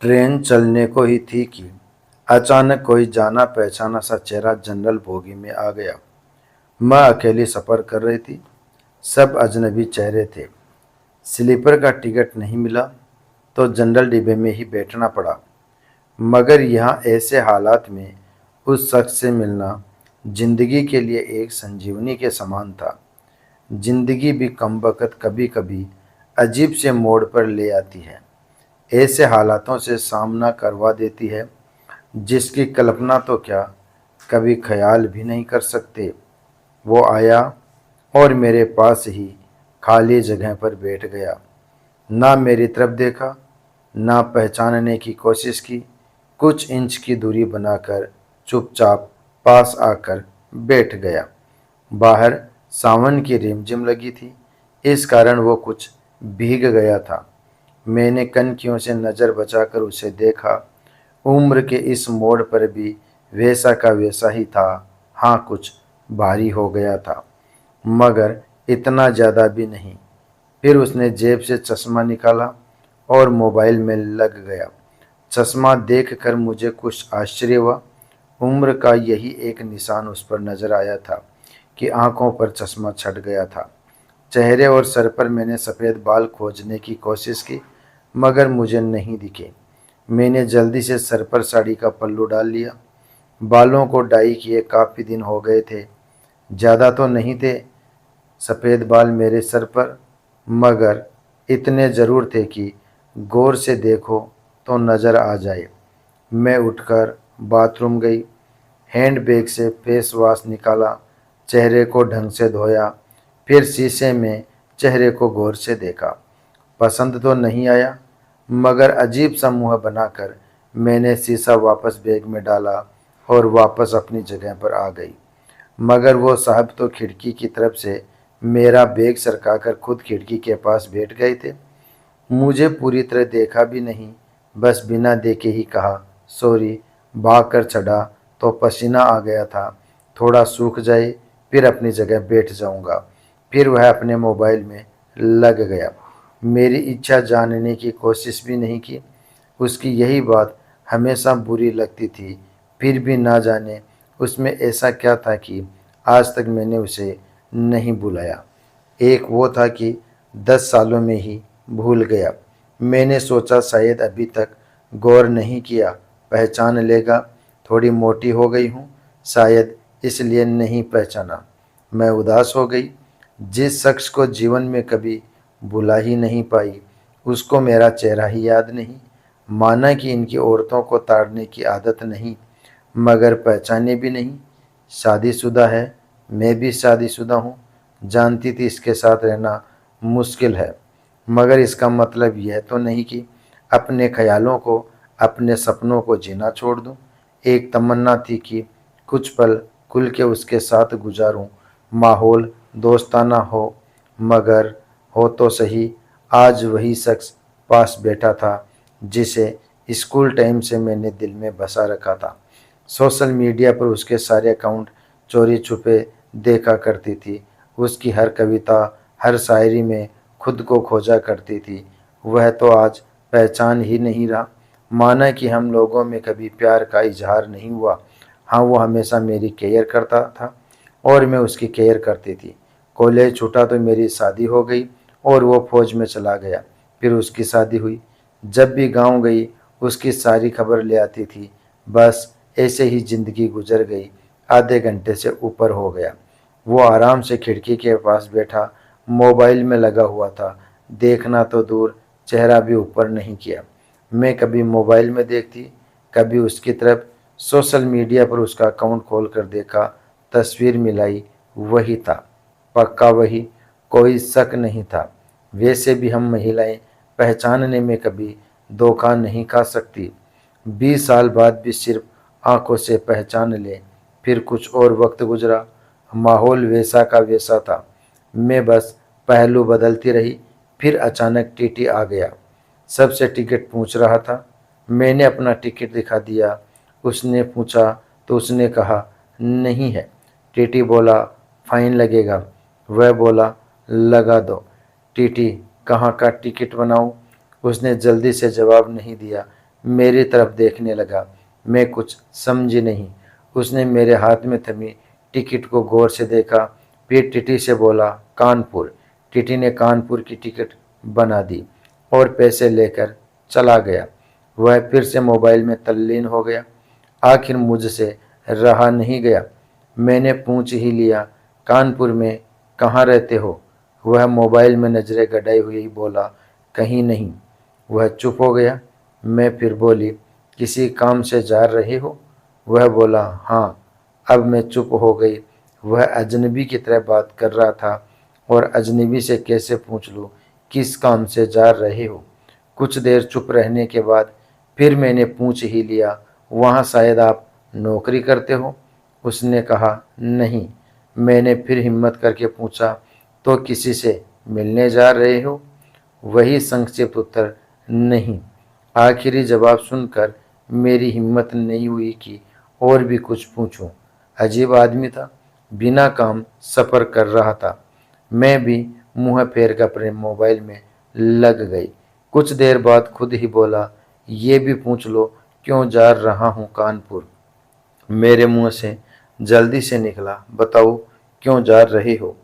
Train चलने को ही थी कि अचानक कोई जाना पहचाना सा चेहरा जनरल बोगी में आ गया। मैं अकेली सफ़र कर रही थी। सब अजनबी चेहरे थे। स्लीपर का टिकट नहीं मिला तो जनरल डिब्बे में ही बैठना पड़ा। मगर यहाँ ऐसे हालात में उस शख्स से मिलना जिंदगी के लिए एक संजीवनी के समान था। जिंदगी भी कमबख्त कभी कभी अजीब से मोड़ पर ले आती है। ऐसे हालातों से सामना करवा देती है जिसकी कल्पना तो क्या, कभी ख्याल भी नहीं कर सकते। वो आया और मेरे पास ही खाली जगह पर बैठ गया। ना मेरी तरफ देखा, ना पहचानने की कोशिश की। कुछ इंच की दूरी बनाकर चुपचाप पास आकर बैठ गया। बाहर सावन की रिमझिम लगी थी, इस कारण वो कुछ भीग गया था। मैंने कनखियों से नज़र बचाकर उसे देखा। उम्र के इस मोड़ पर भी वैसा का वैसा ही था। हाँ, कुछ भारी हो गया था, मगर इतना ज़्यादा भी नहीं। फिर उसने जेब से चश्मा निकाला और मोबाइल में लग गया। चश्मा देखकर मुझे कुछ आश्चर्य हुआ। उम्र का यही एक निशान उस पर नजर आया था कि आंखों पर चश्मा छट गया था। चेहरे और सर पर मैंने सफ़ेद बाल खोजने की कोशिश की, मगर मुझे नहीं दिखे। मैंने जल्दी से सर पर साड़ी का पल्लू डाल लिया। बालों को डाई किए काफ़ी दिन हो गए थे। ज़्यादा तो नहीं थे सफ़ेद बाल मेरे सर पर, मगर इतने ज़रूर थे कि गौर से देखो तो नज़र आ जाए। मैं उठकर बाथरूम गई। हैंड बैग से फेस वॉश निकाला, चेहरे को ढंग से धोया, फिर शीशे में चेहरे को गौर से देखा। पसंद तो नहीं आया, मगर अजीब सा मुँह बनाकर मैंने शीशा वापस बैग में डाला और वापस अपनी जगह पर आ गई। मगर वो साहब तो खिड़की की तरफ से मेरा बैग सरकाकर खुद खिड़की के पास बैठ गए थे। मुझे पूरी तरह देखा भी नहीं, बस बिना देखे ही कहा, सॉरी। भाग कर चढ़ा तो पसीना आ गया था। थोड़ा सूख जाए फिर अपनी जगह बैठ जाऊंगा। फिर वह अपने मोबाइल में लग गया। मेरी इच्छा जानने की कोशिश भी नहीं की। उसकी यही बात हमेशा बुरी लगती थी। फिर भी ना जाने उसमें ऐसा क्या था कि आज तक मैंने उसे नहीं बुलाया। एक वो था कि 10 सालों में ही भूल गया। मैंने सोचा शायद अभी तक गौर नहीं किया, पहचान लेगा। थोड़ी मोटी हो गई हूँ, शायद इसलिए नहीं पहचाना। मैं उदास हो गई। जिस शख्स को जीवन में कभी बुला ही नहीं पाई, उसको मेरा चेहरा ही याद नहीं। माना कि इनकी औरतों को ताड़ने की आदत नहीं, मगर पहचाने भी नहीं। शादीशुदा है, मैं भी शादीशुदा हूँ। जानती थी इसके साथ रहना मुश्किल है, मगर इसका मतलब यह तो नहीं कि अपने ख्यालों को, अपने सपनों को जीना छोड़ दूँ। एक तमन्ना थी कि कुछ पल खुल के उसके साथ गुजारूं, माहौल दोस्ताना हो, मगर हो तो सही। आज वही शख्स पास बैठा था जिसे स्कूल टाइम से मैंने दिल में बसा रखा था। सोशल मीडिया पर उसके सारे अकाउंट चोरी छुपे देखा करती थी। उसकी हर कविता, हर शायरी में खुद को खोजा करती थी। वह तो आज पहचान ही नहीं रहा। माना कि हम लोगों में कभी प्यार का इजहार नहीं हुआ। हाँ, वो हमेशा मेरी केयर करता था और मैं उसकी केयर करती थी। कॉलेज छूटा तो मेरी शादी हो गई और वो फौज में चला गया। फिर उसकी शादी हुई। जब भी गांव गई उसकी सारी खबर ले आती थी। बस ऐसे ही ज़िंदगी गुजर गई। आधे घंटे से ऊपर हो गया। वो आराम से खिड़की के पास बैठा मोबाइल में लगा हुआ था। देखना तो दूर, चेहरा भी ऊपर नहीं किया। मैं कभी मोबाइल में देखती, कभी उसकी तरफ। सोशल मीडिया पर उसका अकाउंट खोल कर देखा, तस्वीर मिलाई, वही था, पक्का वही, कोई शक नहीं था। वैसे भी हम महिलाएं पहचानने में कभी धोखा नहीं खा सकती। 20 साल बाद भी सिर्फ आंखों से पहचान ले। फिर कुछ और वक्त गुजरा, माहौल वैसा का वैसा था। मैं बस पहलू बदलती रही। फिर अचानक टीटी आ गया। सबसे टिकट पूछ रहा था। मैंने अपना टिकट दिखा दिया। उसने पूछा तो उसने कहा नहीं है। टीटी बोला फाइन लगेगा। वह बोला लगा दो। टीटी कहाँ का टिकट बनाऊँ? उसने जल्दी से जवाब नहीं दिया। मेरी तरफ देखने लगा। मैं कुछ समझी नहीं। उसने मेरे हाथ में थमी टिकट को गौर से देखा, फिर टीटी से बोला, कानपुर। टीटी ने कानपुर की टिकट बना दी और पैसे लेकर चला गया। वह फिर से मोबाइल में तल्लीन हो गया। आखिर मुझसे रहा नहीं गया। मैंने पूछ ही लिया, कानपुर में कहाँ रहते हो? वह मोबाइल में नजरें गड़ाए हुए ही बोला, कहीं नहीं। वह चुप हो गया। मैं फिर बोली, किसी काम से जा रहे हो? वह बोला, हाँ। अब मैं चुप हो गई। वह अजनबी की तरह बात कर रहा था और अजनबी से कैसे पूछ लूँ किस काम से जा रहे हो। कुछ देर चुप रहने के बाद फिर मैंने पूछ ही लिया, वहाँ शायद आप नौकरी करते हो? उसने कहा, नहीं। मैंने फिर हिम्मत करके पूछा, तो किसी से मिलने जा रहे हो? वही संक्षिप्त उत्तर, नहीं। आखिरी जवाब सुनकर मेरी हिम्मत नहीं हुई कि और भी कुछ पूछूं। अजीब आदमी था, बिना काम सफ़र कर रहा था। मैं भी मुँह फेर कर अपने मोबाइल में लग गई। कुछ देर बाद खुद ही बोला, ये भी पूछ लो क्यों जा रहा हूँ कानपुर। मेरे मुंह से जल्दी से निकला, बताओ क्यों जा रहे हो?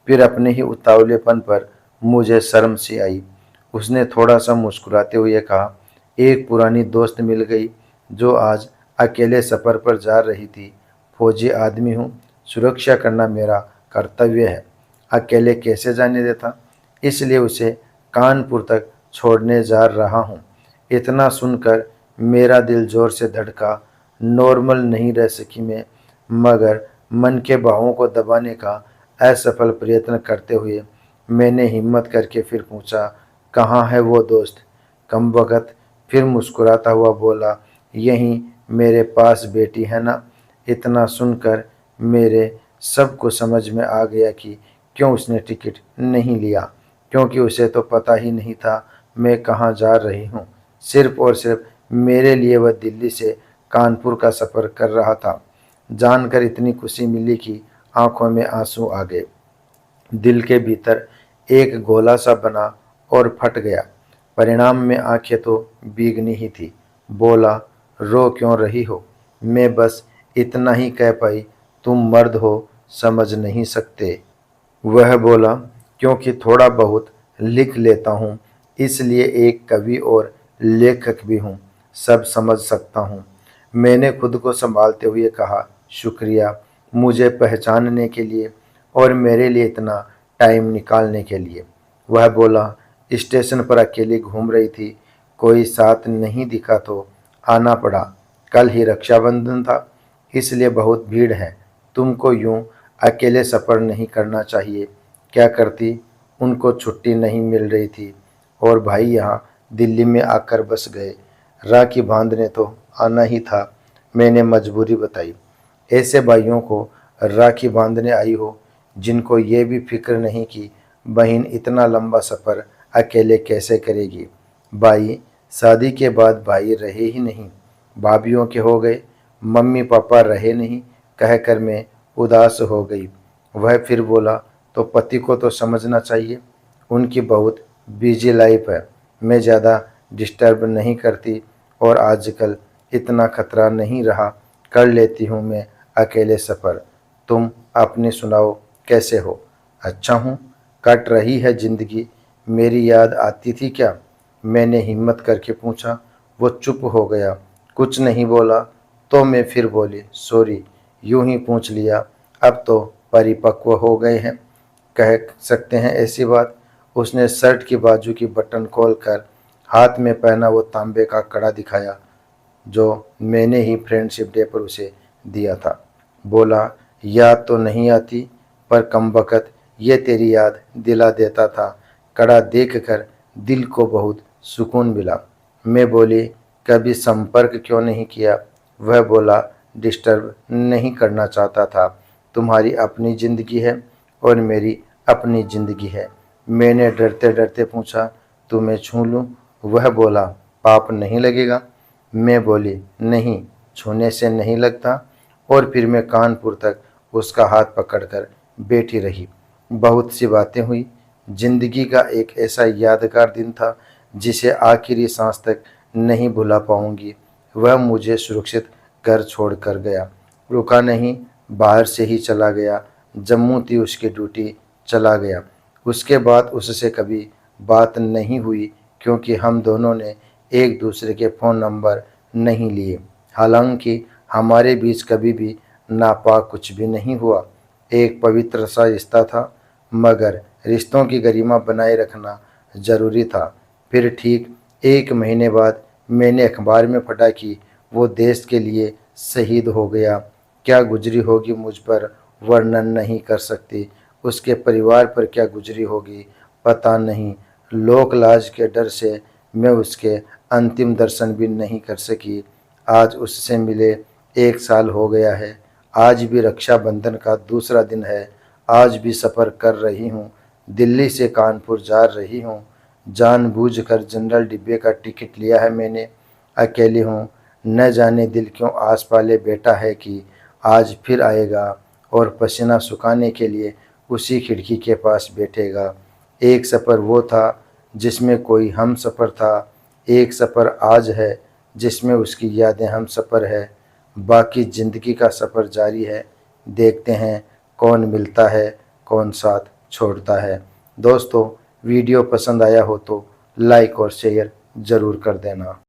फिर अपने ही उतावलेपन पर मुझे शर्म सी आई। उसने थोड़ा सा मुस्कुराते हुए कहा, एक पुरानी दोस्त मिल गई जो आज अकेले सफ़र पर जा रही थी। फौजी आदमी हूँ, सुरक्षा करना मेरा कर्तव्य है। अकेले कैसे जाने देता, इसलिए उसे कानपुर तक छोड़ने जा रहा हूँ। इतना सुनकर मेरा दिल जोर से धड़का। नॉर्मल नहीं रह सकी मैं, मगर मन के भावों को दबाने का असफल प्रयत्न करते हुए मैंने हिम्मत करके फिर पूछा, कहाँ है वो दोस्त? कमबख्त फिर मुस्कुराता हुआ बोला, यहीं मेरे पास बेटी है ना। इतना सुनकर मेरे सबको समझ में आ गया कि क्यों उसने टिकट नहीं लिया, क्योंकि उसे तो पता ही नहीं था मैं कहाँ जा रही हूँ। सिर्फ और सिर्फ मेरे लिए वह दिल्ली से कानपुर का सफ़र कर रहा था। जानकर इतनी खुशी मिली कि आंखों में आंसू आ गए। दिल के भीतर एक गोला सा बना और फट गया। परिणाम में आंखें तो भीगनी ही थी। बोला, रो क्यों रही हो? मैं बस इतना ही कह पाई, तुम मर्द हो, समझ नहीं सकते। वह बोला, क्योंकि थोड़ा बहुत लिख लेता हूँ, इसलिए एक कवि और लेखक भी हूँ, सब समझ सकता हूँ। मैंने खुद को संभालते हुए कहा, शुक्रिया मुझे पहचानने के लिए और मेरे लिए इतना टाइम निकालने के लिए। वह बोला, स्टेशन पर अकेली घूम रही थी, कोई साथ नहीं दिखा तो आना पड़ा। कल ही रक्षाबंधन था, इसलिए बहुत भीड़ है। तुमको यूं अकेले सफ़र नहीं करना चाहिए। क्या करती, उनको छुट्टी नहीं मिल रही थी और भाई यहाँ दिल्ली में आकर बस गए। राखी बांधने तो आना ही था, मैंने मजबूरी बताई। ऐसे भाइयों को राखी बांधने आई हो जिनको ये भी फिक्र नहीं कि बहन इतना लंबा सफ़र अकेले कैसे करेगी। भाई शादी के बाद भाई रहे ही नहीं, भाभीयों के हो गए, मम्मी पापा रहे नहीं, कहकर मैं उदास हो गई। वह फिर बोला, तो पति को तो समझना चाहिए, उनकी बहुत बिजी लाइफ है, मैं ज़्यादा डिस्टर्ब नहीं करती और आजकल इतना खतरा नहीं रहा, कर लेती हूँ मैं अकेले सफ़र। तुम अपनी सुनाओ, कैसे हो? अच्छा हूँ, कट रही है ज़िंदगी, मेरी याद आती थी क्या? मैंने हिम्मत करके पूछा। वो चुप हो गया, कुछ नहीं बोला। तो मैं फिर बोली, सॉरी, यूं ही पूछ लिया, अब तो परिपक्व हो गए हैं, कह सकते हैं ऐसी बात। उसने शर्ट की बाजू की बटन खोलकर हाथ में पहना वो तांबे का कड़ा दिखाया जो मैंने ही फ्रेंडशिप डे पर उसे दिया था। बोला, याद तो नहीं आती, पर कमबख्त ये तेरी याद दिला देता था। कड़ा देखकर दिल को बहुत सुकून मिला। मैं बोली, कभी संपर्क क्यों नहीं किया? वह बोला, डिस्टर्ब नहीं करना चाहता था, तुम्हारी अपनी ज़िंदगी है और मेरी अपनी ज़िंदगी है। मैंने डरते डरते पूछा, तुम्हें छू लूँ? वह बोला, पाप नहीं लगेगा? मैं बोली, नहीं, छूने से नहीं लगता। और फिर मैं कानपुर तक उसका हाथ पकड़कर बैठी रही। बहुत सी बातें हुई। जिंदगी का एक ऐसा यादगार दिन था जिसे आखिरी सांस तक नहीं भुला पाऊंगी। वह मुझे सुरक्षित घर छोड़ कर गया, रुका नहीं, बाहर से ही चला गया। जम्मू थी उसकी ड्यूटी, चला गया। उसके बाद उससे कभी बात नहीं हुई, क्योंकि हम दोनों ने एक दूसरे के फ़ोन नंबर नहीं लिए। हालांकि हमारे बीच कभी भी नापाक कुछ भी नहीं हुआ। एक पवित्र सा रिश्ता था, मगर रिश्तों की गरिमा बनाए रखना ज़रूरी था। फिर ठीक 1 महीने बाद मैंने अखबार में पढ़ा कि वो देश के लिए शहीद हो गया। क्या गुजरी होगी मुझ पर वर्णन नहीं कर सकती, उसके परिवार पर क्या गुजरी होगी पता नहीं। लोक लाज के डर से मैं उसके अंतिम दर्शन भी नहीं कर सकी। आज उससे मिले 1 साल हो गया है। आज भी रक्षाबंधन का दूसरा दिन है। आज भी सफ़र कर रही हूँ, दिल्ली से कानपुर जा रही हूँ। जानबूझकर जनरल डिब्बे का टिकट लिया है मैंने। अकेली हूँ, न जाने दिल क्यों आस पाले बैठा है कि आज फिर आएगा और पसीना सुखाने के लिए उसी खिड़की के पास बैठेगा। एक सफ़र वो था जिसमें कोई हम सफ़र था, एक सफ़र आज है जिसमें उसकी यादें हम सफ़र है। बाकी ज़िंदगी का सफ़र जारी है। देखते हैं कौन मिलता है, कौन साथ छोड़ता है। दोस्तों, वीडियो पसंद आया हो तो लाइक और शेयर ज़रूर कर देना।